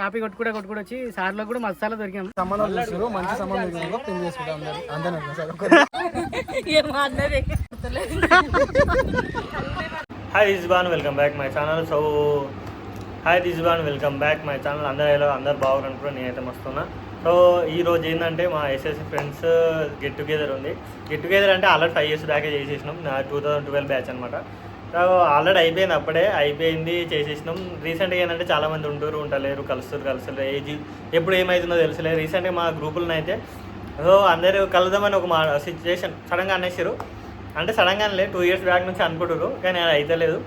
Copy కొట్టుకుంటూ వచ్చి సార్లో కూడా మసాలా దొరికాం. సంబంధం చూస్తారు, మంచి సంబంధం పెళ్లి చేసుకుంటాం అందరూ. హాయ్ దిస్బాన్, welcome back my channel. So hi దిస్బాన్, వెల్కమ్ బ్యాక్ మై ఛానల్. అందరు బాగున్నారు అనుకుంటున్నా, నేనైతే మస్తున్నా. సో ఈరోజు ఏంటంటే మా ఎస్ఎస్సి ఫ్రెండ్స్ గెట్ టుగెదర్ ఉంది. గెట్ టుగెదర్ అంటే ఆల్రెడీ 5 years బ్యాకే చేసేసినాం. నా 2012 బ్యాచ్ అనమాట. సో ఆల్రెడీ అయిపోయింది, అప్పుడే అయిపోయింది, చేసేసినాం. రీసెంట్గా ఏంటంటే చాలామంది ఉంటలేరు, కలుస్తారు ఏజ్ ఎప్పుడు ఏమవుతుందో తెలుసులేదు. రీసెంట్గా మా గ్రూపులను అయితే సో అందరూ కలుద్దామని ఒక సిచ్యువేషన్ సడన్గా అనేసారు. అంటే సడన్గా అనలే, 2 years బ్యాక్ నుంచి అనుకుంటారు, కానీ అది అయితే లేదు.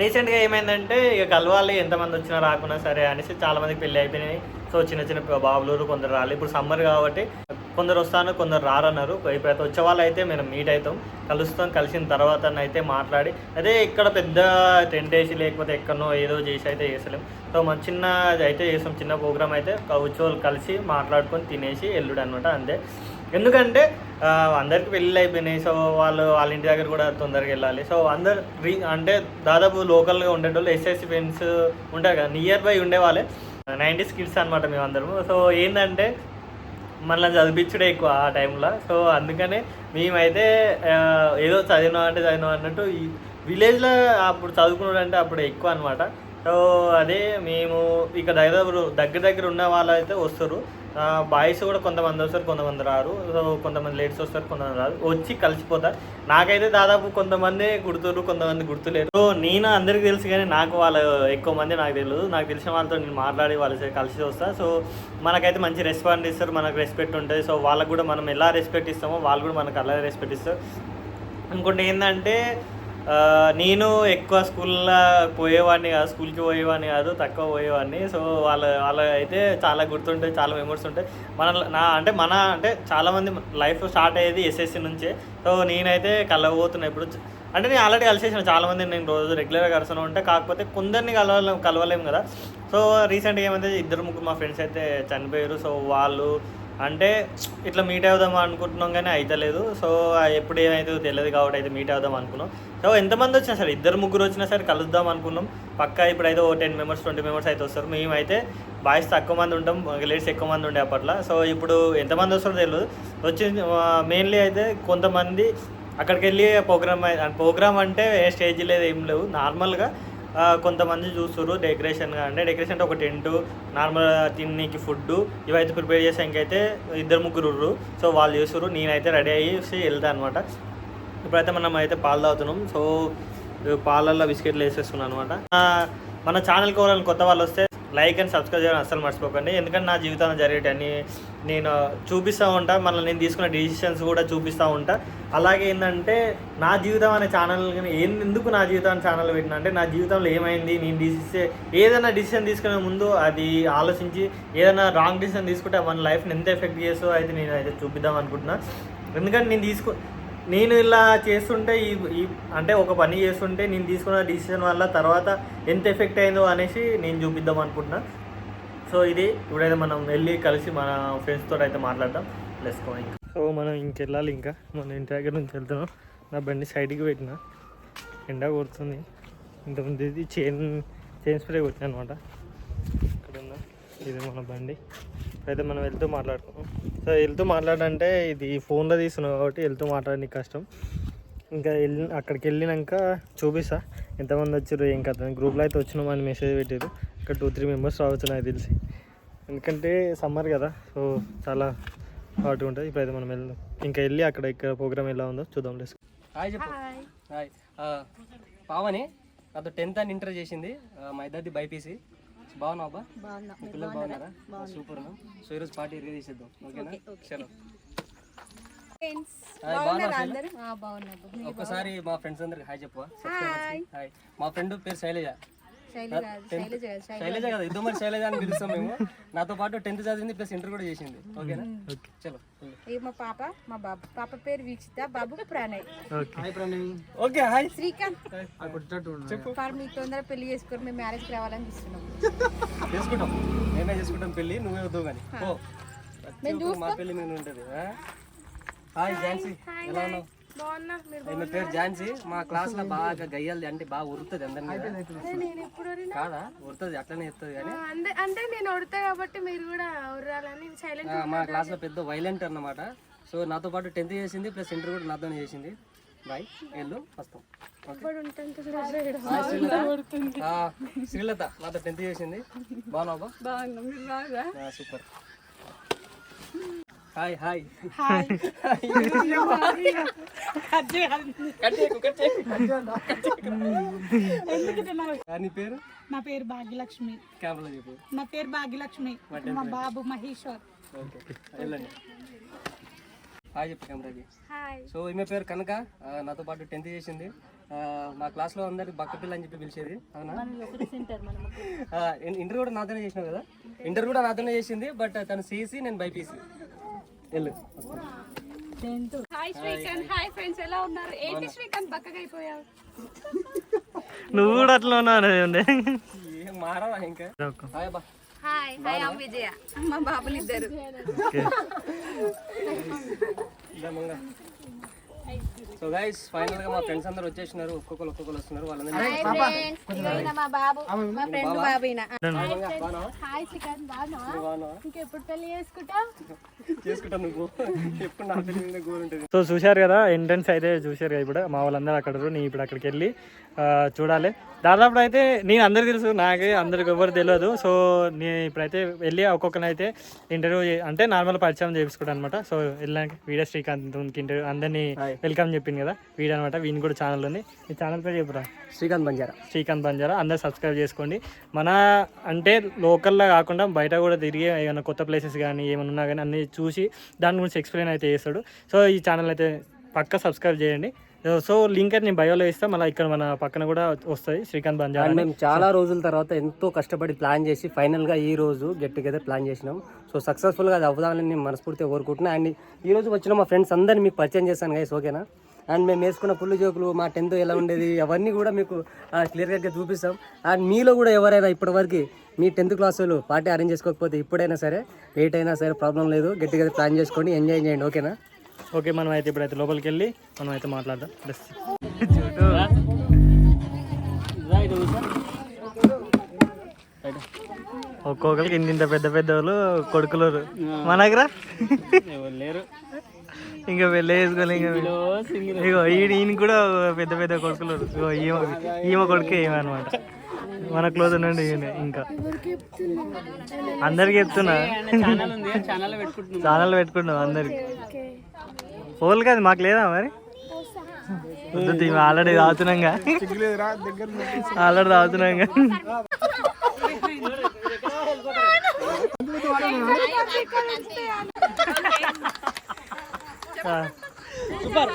రీసెంట్గా ఏమైందంటే ఇక కలవాలి, ఎంతమంది వచ్చినా రాకున్నా సరే అనేసి చాలామందికి పెళ్ళి అయిపోయినాయి. సో చిన్న బాబులు కొందరు రాలి. ఇప్పుడు సమ్మర్ కాబట్టి కొందరు వస్తాను, కొందరు రారన్నారు. ఇప్పుడైతే వచ్చే వాళ్ళు అయితే మేము మీట్ అవుతాం, కలుస్తాం. కలిసిన తర్వాత అయితే మాట్లాడి అదే ఇక్కడ పెద్ద టెంట్ వేసి లేకపోతే ఎక్కడనో ఏదో చేసి అయితే చేసలేం. సో మన చిన్న అయితే చేస్తాం, చిన్న ప్రోగ్రామ్ అయితే వచ్చే వాళ్ళు కలిసి మాట్లాడుకొని తినేసి ఎల్లుడు అనమాట. అంతే. ఎందుకంటే అందరికి పెళ్ళి అయిపోయినాయి. సో వాళ్ళ ఇంటి దగ్గర కూడా తొందరగా వెళ్ళాలి. సో అందరు అంటే దాదాపు లోకల్గా ఉండేటోళ్ళు ఎస్ఎస్సి ఫ్రెండ్స్ ఉంటారు కదా, నియర్ బై ఉండేవాళ్ళే. 90s కిడ్స్ అనమాట మేము అందరము. సో ఏంటంటే మనల్ని చదివించడే ఎక్కువ ఆ టైంలో. సో అందుకనే మేమైతే ఏదో చదివినా అన్నట్టు ఈ విలేజ్లో అప్పుడు చదువుకున్నాడు అంటే అప్పుడు ఎక్కువ అనమాట. సో అదే మేము ఇక దగ్గర ఉన్న వాళ్ళు అయితే వస్తారు. బాయ్స్ కూడా కొంతమంది వస్తారు, కొంతమంది రారు. సో కొంతమంది లేడీస్ వస్తారు, కొంతమంది రారు. వచ్చి కలిసిపోతారు. నాకైతే దాదాపు కొంతమంది గుర్తురు, కొంతమంది గుర్తులేరు. సో నేను అందరికీ తెలుసు, కానీ నాకు వాళ్ళు ఎక్కువ మంది నాకు తెలియదు. నాకు తెలిసిన వాళ్ళతో నేను మాట్లాడి వాళ్ళు కలిసి వస్తాను. సో మనకైతే మంచి రెస్పాండ్ ఇస్తారు, మనకు రెస్పెక్ట్ ఉంటుంది. సో వాళ్ళకు కూడా మనం ఎలా రెస్పెక్ట్ ఇస్తామో వాళ్ళు కూడా మనకు అలాగే రెస్పెక్ట్ ఇస్తారు. ఇంకోటి ఏంటంటే నేను ఎక్కువ స్కూల్లో స్కూల్కి పోయేవాడిని కాదు, తక్కువ పోయేవాడిని. సో వాళ్ళ అయితే చాలా గుర్తుంటాయి, చాలా మెమరీస్ ఉంటాయి. అంటే చాలామంది లైఫ్ స్టార్ట్ అయ్యేది ఎస్ఎస్సి నుంచే. సో నేనైతే కలవబోతున్నా ఇప్పుడు. అంటే నేను ఆల్రెడీ కలిసేసిన చాలామంది, నేను రోజు రెగ్యులర్గా కలుస్తూనే ఉంటా. కాకపోతే కొందరిని కలవలేము కదా. సో రీసెంట్గా ఏమైతే 2-3 మా ఫ్రెండ్స్ అయితే చనిపోయారు. సో వాళ్ళు అంటే ఇట్లా మీట్ అవుదాం అనుకుంటున్నాం, కానీ అయితే లేదు. సో ఎప్పుడు ఏమైతుందో తెలియదు కాబట్టి అయితే మీట్ అవుదాం అనుకున్నాం. సో ఎంతమంది వచ్చినా సరే, 2-3 వచ్చినా సరే కలుద్దాం అనుకున్నాం. పక్కా ఇప్పుడైతే 10 members 20 members అయితే వస్తారు. మేమైతే బాయ్స్ తక్కువ మంది ఉంటాం, లేడీస్ ఎక్కువ మంది ఉండే అప్పట్లో. సో ఇప్పుడు ఎంతమంది వస్తారో తెలియదు. మెయిన్లీ అయితే కొంతమంది అక్కడికి వెళ్ళి ప్రోగ్రామ్ అంటే ఏ స్టేజ్ లేదు, ఏం లేవు. నార్మల్గా కొంతమంది చూస్తారు డెకరేషన్గా. అంటే డెకరేషన్ అంటే ఒక టెంటు, నార్మల్ తిన్నీకి ఫుడ్ ఇవైతే ప్రిపేర్ చేసే ఇంకైతే 2-3. సో వాళ్ళు చేస్తారు. నేనైతే రెడీ అయ్యి వెళ్తాను అనమాట. ఇప్పుడైతే మనం అయితే పాలు తాగుతున్నాం. సో పాలల్లో బిస్కెట్లు వేసేస్తున్నాను అనమాట. మన ఛానల్కి వాళ్ళని కొత్త వాళ్ళు వస్తే లైక్ అండ్ సబ్స్క్రైబ్ చేయడం అస్సలు మర్చిపోకండి. ఎందుకంటే నా జీవితంలో జరిగేటన్ని నేను చూపిస్తూ ఉంటా, మళ్ళీ నేను తీసుకున్న డిసిషన్స్ కూడా చూపిస్తూ ఉంటా. అలాగే ఏంటంటే నా జీవితం అనే ఛానల్ ఎందుకు నా జీవితం అనే ఛానల్ పెట్టినా అంటే నా జీవితంలో ఏమైంది, నేను ఏదైనా డిసిషన్ తీసుకునే ముందు అది ఆలోచించి ఏదైనా రాంగ్ డిసిషన్ తీసుకుంటే మన లైఫ్ని ఎంత ఎఫెక్ట్ చేస్తో అయితే నేను అయితే చూపిద్దాం అనుకుంటున్నా. ఎందుకంటే నేను ఇలా చేస్తుంటే అంటే ఒక పని చేస్తుంటే నేను తీసుకున్న డిసిషన్ వల్ల తర్వాత ఎంత ఎఫెక్ట్ అయిందో అనేసి నేను చూపిద్దాం అనుకుంటున్నా. సో ఇది ఇప్పుడైతే మనం వెళ్ళి కలిసి మన ఫ్రెండ్స్తో అయితే మాట్లాడతాం. Let's go. సో మనం ఇంకెళ్ళాలి, ఇంకా మన ఇంటి దగ్గర నుంచి వెళ్తున్నాం. నా బండి సైడ్కి పెట్టిన, ఎండ కొడుతుంది. ఇంతకుముందు ఇది చైన్ స్ప్రే కొట్టినా అనమాట. ఇక్కడ ఉన్న ఇది మన బండి. అయితే మనం వెళ్తూ మాట్లాడుకున్నాం. సో వెళ్తూ మాట్లాడంటే ఇది ఫోన్లో తీసుకున్నాం కాబట్టి వెళ్తూ మాట్లాడడానికి కష్టం. ఇంకా అక్కడికి వెళ్ళినాక చూపిస్తా ఎంతమంది వచ్చారు ఏం కదా. గ్రూప్లో అయితే వచ్చినాం అని మెసేజ్ పెట్టారు. ఇక్కడ 2-3 members రావచ్చు నాకు తెలిసి, ఎందుకంటే సమ్మర్ కదా. సో చాలా హాట్ ఉంటుంది. ఇప్పుడైతే మనం వెళ్దాం. ఇంకా వెళ్ళి ఇక్కడ ప్రోగ్రామ్ ఎలా ఉందో చూద్దాం. లేదు హాయ్ చెప్పు. హాయ్ పావని నాతో 10th అని ఇంటర్ చేసింది. మా ఇద్దరిది బైపీసీ. బాగున్నావు అబ్బా? పిల్లలు బాగున్నారా? సూపర్. సో ఈరోజు పార్టీ రిలీజ్ చేసేద్దాం, ఓకేనా? చలో. ఒక్కసారి మా ఫ్రెండ్స్ అందరికి హాయ్ చెప్పు. హాయ్. మా ఫ్రెండ్ పేరు శైలజ. శైలజ కదా, ఇద్దరు మరి శైలజ అని పిలుస్తాం మేము. నాతో పాటు 10th చదివింది ప్లస్ ఇంటర్ కూడా చేసింది, ఓకేనా? చలో. మా పాప, మా బాబు పాప పేరు వీక్షిత, బాబు Pranay. Hi Pranay. Okay hi Srikanth. చెప్పు. మీకు తొందరగా పెళ్లి చేసుకొని మేము మ్యారేజ్కి రావాలని చూస్తున్నాం. చేసుకుంటాం, మేమే చేసుకుంటాం పెళ్లి, నువ్వే వద్దు కానీ మా పెళ్లి మీద ఉంటుంది. హాయ్ ఝాన్సీ, ఎలా ఉన్నావు? ఈమె పేరు ఝాన్సీ. మా క్లాస్ లో బాగా గయ్యాలి అంటే బాగా ఉరుతుంది అందరినీ. కాదా ఉరుతుంది అట్లనే చెప్తుంది కానీ అంటే నేను ఉడతా కాబట్టి మీరు కూడా ఉర్రాలని సైలెంట్. మా క్లాస్ లో పెద్ద వైలెంట్ అన్నమాట. సో నాతో పాటు 10th చేసింది ప్లస్ ఇంటర్ కూడా నాతోనే చేసింది. బాయ్ వెళ్ళు వస్తాం. శ్రీలత నాతో 10th చేసింది. బాగున్నావా? సూపర్. హాయ్ హాయ్ నీ పేరు? నా పేరు భాగ్యలక్ష్మి. కెమెరా చెప్పు. నా పేరు భాగ్యలక్ష్మి. మా బాబు మహేశ్వర్. ఓకే వెళ్ళండి. హాయ్ చెప్పు కెమెరాకి. సో ఈమె పేరు కనక. నాతో పాటు 10th చేసింది. మా క్లాస్ లో అందరికి బక్క పిల్ల అని చెప్పి పిలిచేది. అవునా? ఇంటర్ కూడా నాతోనే చేసినావు కదా? ఇంటర్ కూడా నాతోనే చేసింది. బట్ తను సిసి నేను బైపీసీ. వెళ్ళు. హాయ్ శ్రీకాంత్. హాయ్ ఫ్రెండ్స్, ఎలా ఉన్నారు? ఏంటి శ్రీకాంత్ బక్కగా అయిపోయావు? నువ్వు కూడా అట్లా ఉన్నావు. ఏం మారవా ఇంకా? హాయ్ బా. హాయ్ హాయ్ అమ్మ విజయ. మా బాబులు ఇద్దరు. సో గైస్ ఫైనల్ గా మా ఫ్రెండ్స్ అందరూ వచ్చేసినారు. ఒక్కొక్కరు వస్తున్నారు. వాళ్ళందరూ మా బాబు మా ఫ్రెండ్ బాబు ఈయన. హాయ్ శ్రీకాంత్, బాగున్నావా? ఇంకెప్పుడు పెళ్లి చేసుకుంటా నువ్వు ఎప్పుడు నా పెళ్లి మీద గోల్ ఉంటుంది. సో చూశారు కదా, ఎంట్రన్స్ అయితే చూశారు కదా. ఇప్పుడు మా వాళ్ళందరూ అక్కడ నేను ఇప్పుడు అక్కడికి వెళ్ళి చూడాలి. దాదాపు అయితే నేను అందరికి తెలుసు, నాకే అందరికి ఎవరు తెలియదు. సో నేను ఇప్పుడైతే వెళ్ళి ఒక్కొక్కరినైతే ఇంటర్వ్యూ అంటే నార్మల్ పరిచయం చేయించుకుంటాను అనమాట. సో వెళ్ళాక వీడియో శ్రీకాంత్ ఇంటర్వ్యూ అందరినీ వెల్కమ్ చెప్పింది కదా వీడియో అనమాట. వీని కూడా ఛానల్ ఉంది. ఈ ఛానల్ పేరు చెప్పురా. శ్రీకాంత్ బంజారా. అందరు సబ్స్క్రైబ్ చేసుకోండి. మన అంటే లోకల్లో కాకుండా బయట కూడా తిరిగి ఏమైనా కొత్త ప్లేసెస్ కానీ ఏమైనా ఉన్నా కానీ అన్ని చూసి దాని గురించి ఎక్స్ప్లెయిన్ అయితే చేస్తాడు. సో ఈ ఛానల్ అయితే పక్కా సబ్స్క్రైబ్ చేయండి. సో లింక్ అయితే నేను బయోలో ఇస్తాను. మళ్ళీ ఇక్కడ మన పక్కన కూడా వస్తుంది శ్రీకాంత్ బంజారా. మేము చాలా రోజుల తర్వాత ఎంతో కష్టపడి ప్లాన్ చేసి ఫైనల్గా ఈ రోజు గెట్ టుగెదర్ ప్లాన్ చేసినాం. సో సక్సెస్ఫుల్గా అది అవ్వదామని నేను మనస్ఫూర్తిగా కోరుకుంటున్నాను. అండ్ ఈ రోజు వచ్చిన మా ఫ్రెండ్స్ అందరినీ మీకు పరిచయం చేశాను గైస్, ఓకేనా? అండ్ మేము వేసుకున్న పుల్లు జోకులు, మా 10th ఎలా ఉండేది అవన్నీ కూడా మీకు క్లియర్గా చూపిస్తాం. అండ్ మీలో కూడా ఎవరైనా ఇప్పటివరకు మీ 10th క్లాస్ వాళ్ళు పార్టీ అరేంజ్ చేసుకోకపోతే ఇప్పుడైనా సరే లేట్ అయినా సరే ప్రాబ్లం లేదు, గెట్ టుగెదర్ ప్లాన్ చేసుకోండి, ఎంజాయ్ చేయండి, ఓకేనా? ఓకే, మనం అయితే ఇప్పుడైతే లోపలికి వెళ్ళి మనం అయితే మాట్లాడదాం. ప్లస్ ఒక్కొక్కరికి ఇంత పెద్ద పెద్ద వాళ్ళు కొడుకులు మన దగ్గర లేరు. ఇంకా పెళ్ళి వేసుకోవాలి. ఇగో ఈయన కూడా పెద్ద పెద్ద కొడుకులు. ఇగో ఈమె కొడుకే ఈమె అనమాట. మన క్లోజ్ ఉండండి. ఇంకా అందరికి చెప్తున్నా, ఛానల్ పెట్టుకుంటున్నాం అందరికి. ఓల్ కాదు మాకు లేదా మరి? ఆల్రెడీ తాగుతున్నాంగా, ఆల్రెడీ తాగుతున్నాంగా. సూపర్.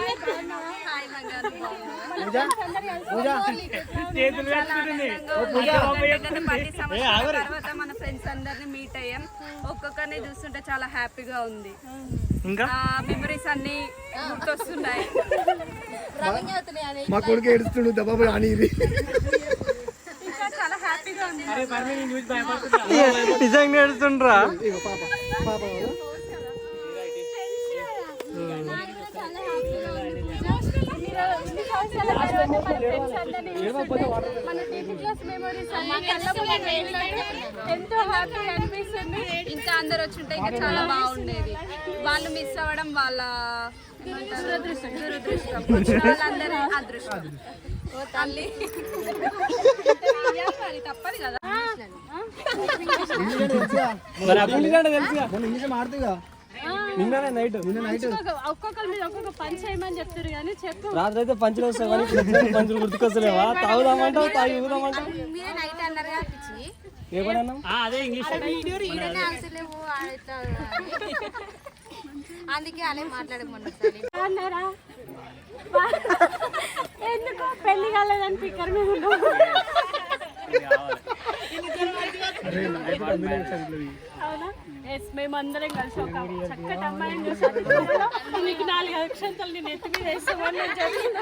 తర్వాత మన ఫ్రెండ్స్ అందరిని మీట్ అయ్యాం. ఒక్కొక్కరిని చూస్తుంటే చాలా హ్యాపీగా ఉంది. ఇంకా మెమరీస్ అన్ని గుర్తొస్తున్నాయి. మా కొడుకు ఏడుస్తుడు దబాబు అని ఇంకా చాలా హ్యాపీగా ఉంది. నిజంగా ఏడుస్తుండ్రా? ఎంతో హ్యాపీ అనిపిస్తుంది. ఇంకా అందరు వచ్చుంటే ఇంకా చాలా బాగుండేది. వాళ్ళు మిస్ అవ్వడం వాళ్ళ దురదృష్టం. వాళ్ళందరి అదృష్టం. తల్లి తప్పదు కదా. నిన్న నైట్ ఒక్కొక్కరు మీరు ఒక్కొక్క పంచ్ చేయమని చెప్తారు కానీ చెప్పు. రాత్రి అయితే పంచులు వస్తాయి కానీ పంచులు గుర్తుకొస్తలేవా? తాగుదామంటావు, తాగి ఊదామంటావు. ఏమన్నా అందుకే అలా మాట్లాడమన్నారు. ఎందుకు పెళ్లి కాలేదని పిక్కర్ మీద అవునా? ఎస్, మేమందరం కలిసి ఒక చక్కటి అమ్మాయిని చూసి మీకు 4 అక్షంతలు నేను ఎత్తి మీద వేస్తామని నేను చెప్తున్నా.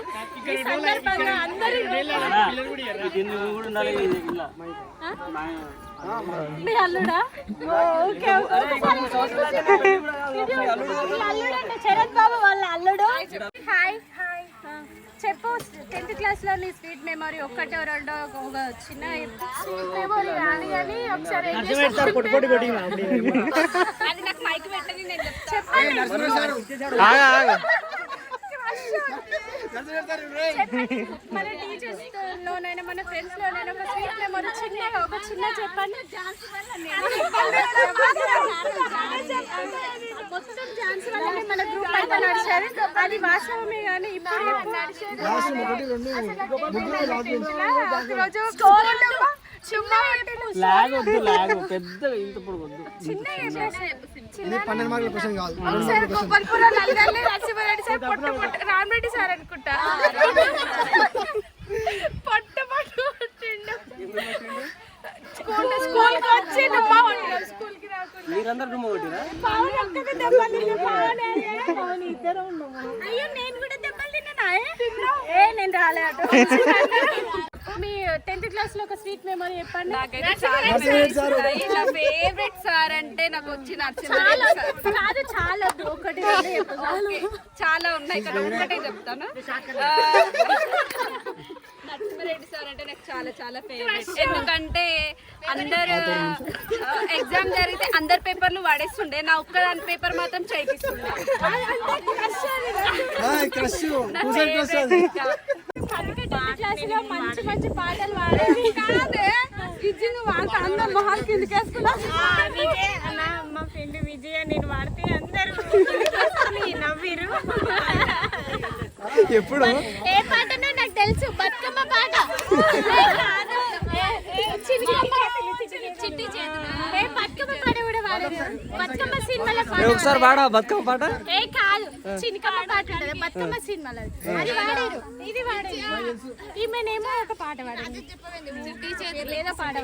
మీ అల్లుడా? ఓకే, అల్లుడు అంటే శరత్ బాబు వాళ్ళ అల్లుడు. హాయ్ హాయ్ చెప్పు 10th క్లాస్ లో నీ స్వీట్ మెమరీ ఒక్కటో రెండో ఒక చిన్న స్వీట్ మెమరీ కానీ ఒకసారి అది నాకు మైక్ పెట్టని నేను చెప్తాను. మన టీచర్స్ లోనైనా మన ఫ్రెండ్స్ లోనైనా ఒక స్వీట్ మెమరీ చిన్నగా ఒక చిన్న చెప్పండి. మొత్తం ఝాన్సీ వల్లనే మన గ్రూప్ అయితే నడిచేది. అది వాస్తవమే కానీ ఇప్పుడు నడిచేది రామరెడ్డి సార్ అనుకుంటా పొట్ట పట్టు స్కూల్ కి వచ్చి స్కూల్ కి మీరందరూ కొట్టిరా? అయ్యో నేను కూడా దెబ్బలు తిన్నా. నేను రాలే అటు. మీ 10th క్లాస్ లో ఒక స్వీట్ మెమరీ చెప్పండి. నా ఫేవరెట్ సార్ అంటే నాకు వచ్చి కాదు చాలా ఒకటి చాలా ఉన్నాయి కదా, ఒకటే చెప్తాను. నరసింహారెడ్డి సార్ అంటే నాకు చాలా చాలా ఫేవరెట్. ఎందుకంటే అందరు ఎగ్జామ్ జరిగితే అందరు పేపర్లు వాడేస్తుండే, నా ఒక్కదాని పేపర్ మాత్రం చేయిస్తుండే. క్లాస్ లో మంచి మంచి పాటలు పాడేది కాదే. వాడితే అందరు మొహాలు కిందకి వేసుకున్నా. మా ఫ్రెండ్ విజయ నేను వాడితే అందరు నవ్విరు. ఎప్పుడు ఏ పాటనో నాకు తెలుసు, బతుకమ్మ పాట. బతుకమ్మ పాట కూడా వాడేది. బతుకమ్మ సినిమాలో ఒకసారి వాడా బతుకమ్మ పాట? ఏ కాదు, చినికమ్మ పాట ఉంటుంది బతుకమ్మ సినిమాలో. అది వాడారు, ఇది వాడారు. ఈమెనేమో ఒక పాట వాడారు, లేదో పాట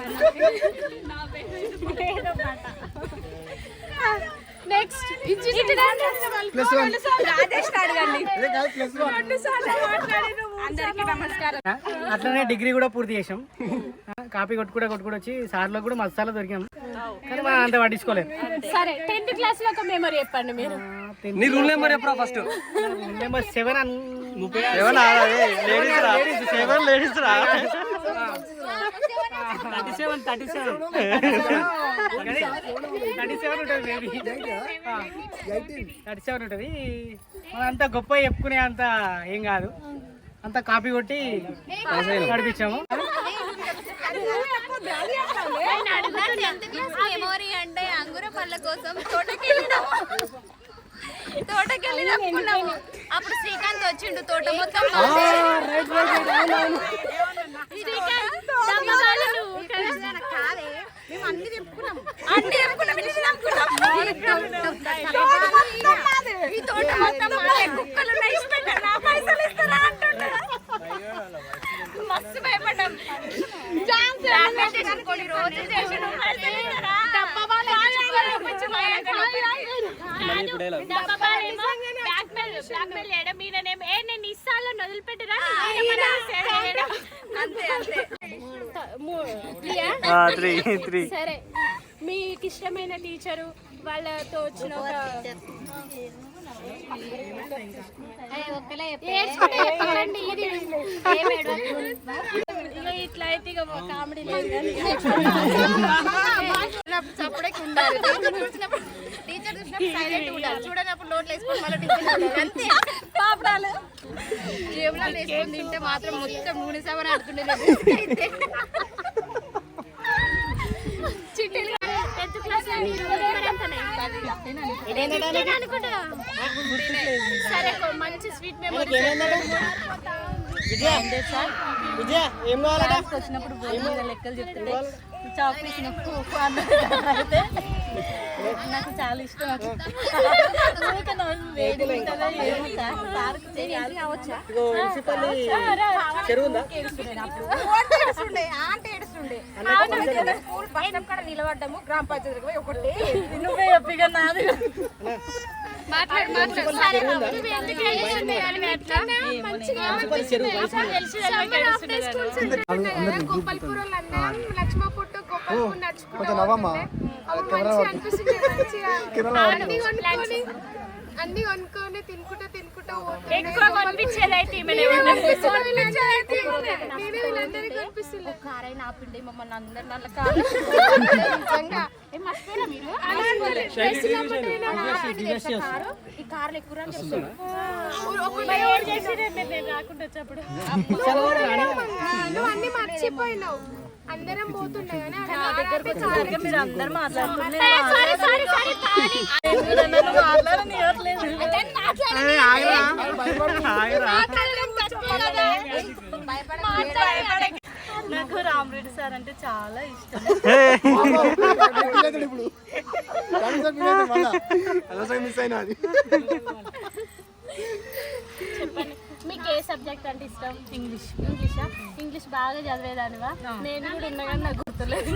లేదో పాట. నెక్స్ట్ రాజేష్ అడగండి. అందరికీ నమస్కారం. అట్లనే డిగ్రీ కూడా పూర్తి చేసాం. కాపీ కొట్టుకుంటూ వచ్చి సార్లో కూడా మసాలా దొరికాం, కానీ మనం అంత పట్టించుకోలేదు. సరే 10th క్లాస్ లో ఒక మెమరీ చెప్పండి మీరు. నీ రూల్ నెంబర్ ఎప్పుడా? ఫస్ట్ నెంబర్ 7 37 ఉంటుంది మేబీ. 37 ఉంటుంది. అంత గొప్ప చెప్పుకునే అంత ఏం కాదు, అంత కాపీ కొట్టి నడిపించాము. మెమరీ అంటే అంగుర పళ్ళ కోసం తోటకెళ్ళినాము. అప్పుడు శ్రీకాంత్ వచ్చిండు, తోట మొత్తం కుక్కలు మస్తు భయపడ్డాం. నేను ఇస్తాలో వదిలిపెట్టరా? సరే, మీకు ఇష్టమైన టీచరు వాళ్ళతో వచ్చిన ఇట్లా అయితే కామెడీ లేదు. చప్పుడే ఉండాలి. టీచర్ చూసినప్పుడు సైలెంట్ ఉండాలి, చూడనప్పుడు నోట్లు వేసుకొని మళ్ళీ టీచర్ అంతే. పాపడాలు జేబులో వేసుకొని తింటే మాత్రం మొత్తం నూనె సామాన్ ఆడుతుండేది. చిట్టీలు 10th క్లాస్ సరే, మంచి స్వీట్ మెమరీ. వచ్చినప్పుడు లెక్కలు చెప్తుంటే చాక్లెట్ నాకు చాలా ఇష్టం. నిలబడ్డాము గ్రామ పంచాయతీ ఒకటి నువ్వే చెప్పిగా నాది లక్ష్మపుట్టు అన్ని కొనుక్కొని తినుకుంటా ఎక్కువ కొనిపించేది అయితే ఈమెనే వీళ్ళందరికీ కనిపిస్తుంది కారైనా ఆపిండి మమ్మల్ని అందరు నల్ల కారు నిజంగా మర్చిపోయారా మీరు ఈ కార్లు ఎక్కువ రాకుండా వచ్చేప్పుడు నువ్వు అన్ని మర్చిపోయినావు అందరం పోతుండే కానీ మీరు అందరు మాట్లాడుతున్నారు నాకు రామరెడ్డి సార్ అంటే చాలా ఇష్టం. చెప్పండి మీకు ఏ సబ్జెక్ట్ అంటే ఇష్టం? ఇంగ్లీషా? ఇంగ్లీష్ బాగా చదివేదానివా? నేను కూడా ఉన్నా కానీ నాకు గుర్తులేదు.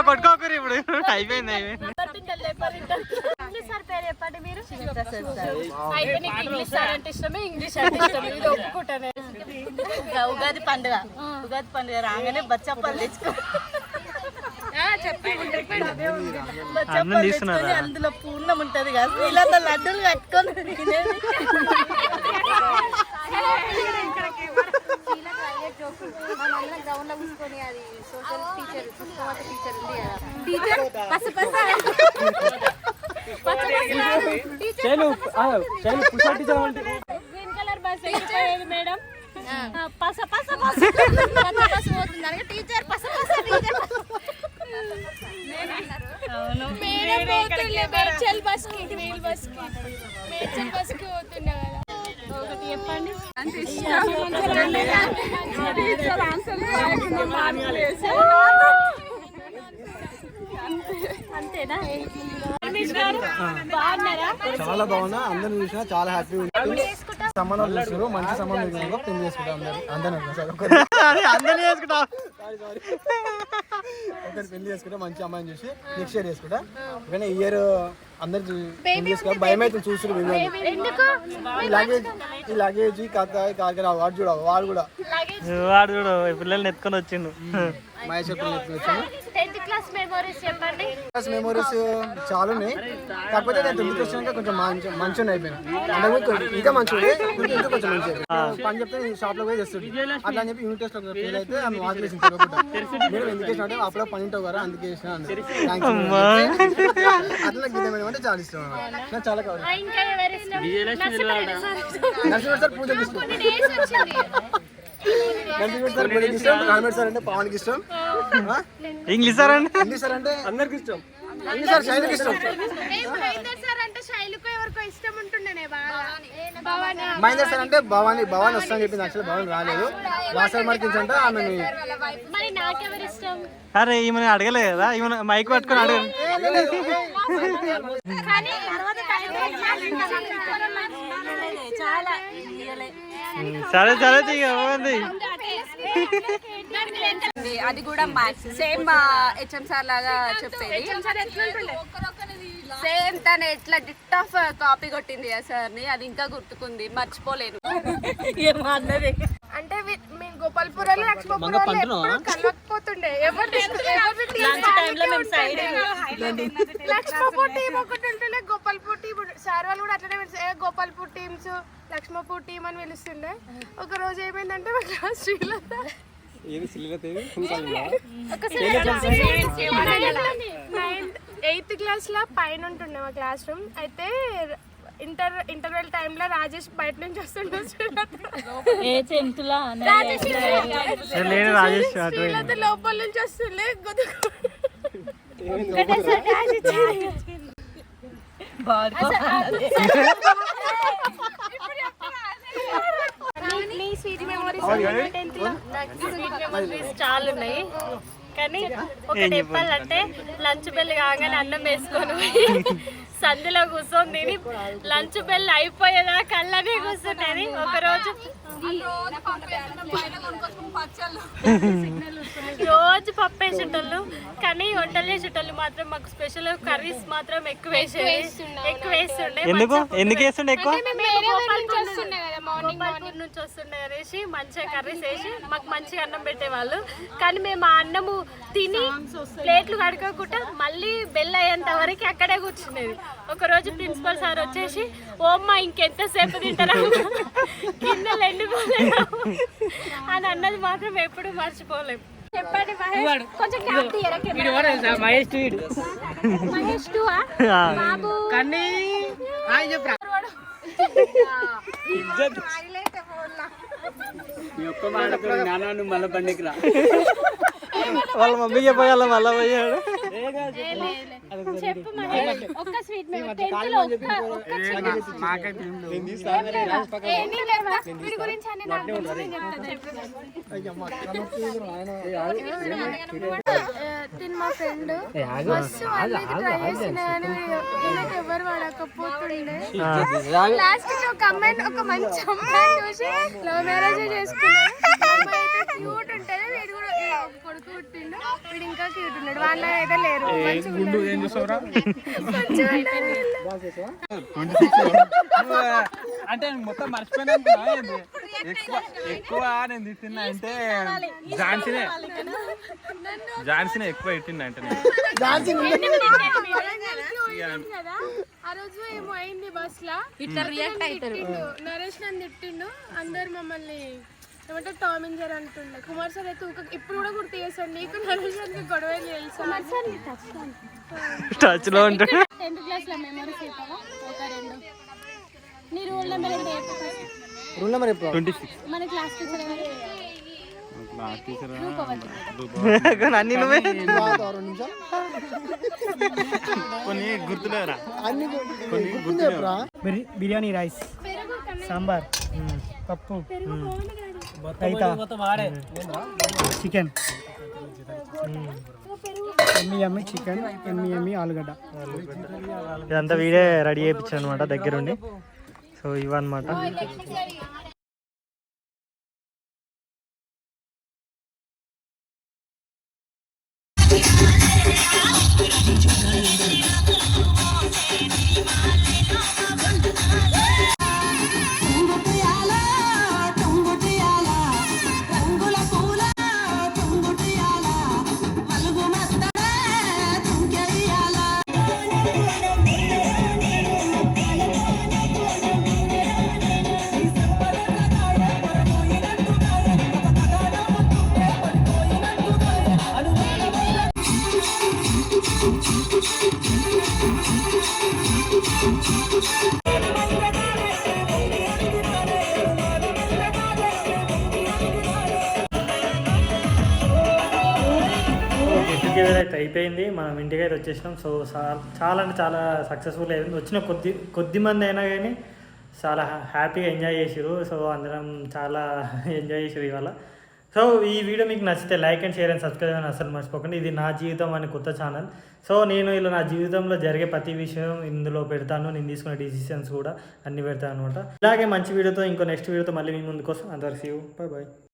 కొట్టుకోకరు ఇప్పుడు అయిపోయింది ఇంగ్లీష్ సార్ పేరు చెప్పండి మీరు. అయితే నీకు ఇంగ్లీష్ సార్ అంటే ఇష్టమే, ఇంగ్లీష్ అంటే ఇష్టమే, ఇది ఒప్పుకుంటాను. ఉగాది పండుగ రాగానే బచ్చప్పలు తెచ్చుకో. అందులో పూర్ణం ఉంటది కదా, ఇలా లడ్డూలు కట్టుకొని గ్రౌండ్ లో కూర్చొని అది social teacher green colour bus ఎక్కిపోయేది మేడం. పస పస పోతుంది టీచర్ మేడ్చల్ బస్ కి పోతున్నా కదా. ఒకటి చెప్పండి. అంతేనా? బాగున్నారా? చాలా బాగున్నా, అందరిని చూసినా చాలా హ్యాపీ ఉంది. సంబంధం చూస్తారు, మంచి సంబంధం పెళ్లి చేసుకుంటాం అందరూ ఒకటి పెళ్లి చేసుకుంటే మంచి అమ్మాయిని చూసి నెక్స్ట్ ఇయర్ చేసుకుంటా. కానీ ఈ ఇయర్ అందరు పెళ్లి చేసుకో భయం అయితే చూస్తారు. ఈ లగేజ్ కాక వాడు కూడా పిల్లల్ని ఎత్తుకొని వచ్చిండు. మహేష్ మెమోరీస్ చాలా ఉన్నాయి. కాకపోతే నేను 10th క్లాస్ వచ్చినాక కొంచెం మంచిగా అయిపోయినా, ఇంకా మంచిగా ఇంకా కొంచెం మంచిగా పని చెప్తే షాప్ లో పోయి చేస్తుంది. అట్లా అని చెప్పి యూనిట్ టెస్ట్ లో ఫెయిల్ అయితే ఆమె మార్కులు వేసింది. మీరు ఎందుకు వేసిన అంటే అప్పుడు పని ఉంటావు కదా, అందుకే వేసిన. అట్లా గీత మేడం అంటే చాలా ఇష్టం, నాకు చాలా కావాలి. నరసింహ సార్ పూజకి ఇష్టం, కాన్వెంట్ సార్ అంటే పవన్కి ఇష్టం, ఇంగ్లీష్ సార్ అంటే అందరికి ఇష్టం, ఇంగ్లీష్ సార్ శైలికి ఇష్టం, మహేందర్ సార్ అంటే భవానీ వస్తానని చెప్పింది. యాక్చువల్లీ భవానీ రాలేదు, వాసల్ మార్కింగ్స్ అంటే ఆమె. అరే ఈమె అడగలే కదా, ఈమె మైక్ పట్టుకొని అడగ. సరే తీయండి. అది కూడా మ్యాథ్స్ సేమ్ హెచ్ఎం సార్ లాగా చెప్పేది. సేమ్ తను ఎట్లా డిట్ ఆఫ్ కాపీ కొట్టింది సార్ ని, అది ఇంకా గుర్తుకుంది, మర్చిపోలేను. అంటే మేము గోపాల్పురంలో కలవకపోతుండే, లక్ష్మపూర్ టీం ఒకటి ఉంటుండే, గోపాల్పూర్ టీం సార్ వాళ్ళు కూడా అట్లనే గోపాల్పూర్ టీమ్స్ లక్ష్మపూర్ టీం అని పిలుస్తుండే. ఒక రోజు ఏమైందంటే మా క్లాస్ శ్రీలత 8th క్లాస్ లో పైన ఉంటుండే మా క్లాస్ రూమ్. అయితే ఇంటర్వెల్ టైంలో రాజేష్ బయట నుంచి వస్తుండే, శ్రీలత లోపల నుంచి వస్తుండే. చాలా ఉన్నాయి, కానీ ఒకటి చెప్పాలంటే లంచ్ బెల్ కాగానే అన్నం వేసుకొని సందులో కూర్చొని తిని లంచ్ బెల్ అయిపోయేదాకా అల్లనే కూర్చుంటేది. ఒకరోజు రోజు పప్పు వేసేటోళ్ళు, కానీ వంటలు వేసేటోళ్ళు మాత్రం మాకు స్పెషల్ కర్రీస్ మాత్రం ఎక్కువ వేస్తుండే. ఎందుకు వేస్తుండే ఎక్కువ? గోపాల్పూర్ నుంచి వస్తుండే అనేసి మంచిగా కర్రీస్ వేసి మాకు మంచిగా అన్నం పెట్టేవాళ్ళు. కానీ మేము ఆ అన్నము తిని ప్లేట్లు కడుకోకుండా మళ్ళీ బెల్ అయ్యేంత వరకు అక్కడే కూర్చునేది. ఒకరోజు ప్రిన్సిపల్ సార్ వచ్చేసి ఓమ్మా ఇంకెంతసేపు తింటారా కిందలు ఎండిపోలేదా అని అన్నది మాత్రం ఎప్పుడు మర్చిపోలేము. చెప్పండి మహేష్, కొంచెం క్యాప్ తీయరా కెమెరా. మహేష్ మహేష్ టూ బాబు కన్నీ హాయ్ చెప్పరా మళ్ళీ బండికి రా వాళ్ళ మమ్మీ చెప్పగల మళ్ళీ పోయాడు. చెప్పు మహేష్, ఒక్క స్వీట్ మేము 10th లో ఒక్క వీడి గురించి అని నాకు తెలుసు, నేను చెప్తాను. తిని మా ఫ్రెండ్ మస్తు వాళ్ళకి ట్రై చేసినాయని నాకు ఎవరు వాడకపోతుండే. లాస్ట్ కి ఒక అమ్మాయిని, ఒక మంచి అమ్మాయిని చూసి లవ్ మ్యారేజ్ చేసుకున్నాడు. అమ్మాయి అయితే క్యూట్ ఉంటుంది, వీడు కూడా కొడుకు పుట్టిండు, వీడు ఇంకా క్యూట్ ఉన్నాడు. వాళ్ళ అయితే లేరు. అంటే మొత్తం మర్చిపోయినా ఎక్కువ నేను తిన్నా అంటే ఝాన్సీనే ఎక్కువ ఇట్టింది అంటే ఆ రోజు ఏమో అయింది బస్ లా, ఇట్లా రియాక్ట్ అవుతారు. నరేష్ నన్ను తిట్టిండు, అందరు మమ్మల్ని ఏమంటే టామ్ అండ్ జెర్రీ అంటుండే. కుమార్ సార్ అయితే ఇప్పుడు కూడా గుర్తు చేస్తాడు, నీకు నరేష్ గారికి గొడవ తెలుసా? టచ్ లో ఉంటాడు. 10th క్లాస్ లో మెమరీస్ చెప్పవా? ఒక రెండు. నీ రూల్ నెంబర్ ఎంత చెప్పు? రూల్ నెంబర్ ఎప్పుడు 26. మన క్లాస్ టీచర్ ఎవరు? అన్ని నువ్వే కొన్ని గుర్తులేరా? అన్ని గుర్తులేరా? బిర్యానీ రైస్, పెరుగు కన్నా సాంబార్, పప్పు, పెరుగు బాగుంది కదా. రైతా, చికెన్, ఎమ్మి చికెన్, ఎమ్మి ఆలుగడ్డ. ఇదంతా వీడే రెడీ చేయించాను అనమాట దగ్గరుండి. సో ఇవన్నమాట. అయితే అయిపోయింది, మనం ఇంటికి అయితే వచ్చేసినాం. సో చాలా అంటే చాలా సక్సెస్ఫుల్ అయింది. వచ్చిన కొద్ది మంది అయినా కానీ చాలా హ్యాపీగా ఎంజాయ్ చేసారు. సో అందరం చాలా ఎంజాయ్ చేసారు ఇవాళ. సో ఈ వీడియో మీకు నచ్చితే like and share and subscribe అని అసలు మర్చిపోకండి. ఇది నా జీవితం అనే కొత్త ఛానల్. సో నేను ఇలా నా జీవితంలో జరిగే ప్రతి విషయం ఇందులో పెడతాను. నేను తీసుకునే డిసిషన్స్ కూడా అన్నీ పెడతాను అనమాట. ఇలాగే మంచి వీడియోతో ఇంకో నెక్స్ట్ వీడియోతో మళ్ళీ మీ ముందుకు వస్తాను. అందరికీ బాయ్ బాయ్.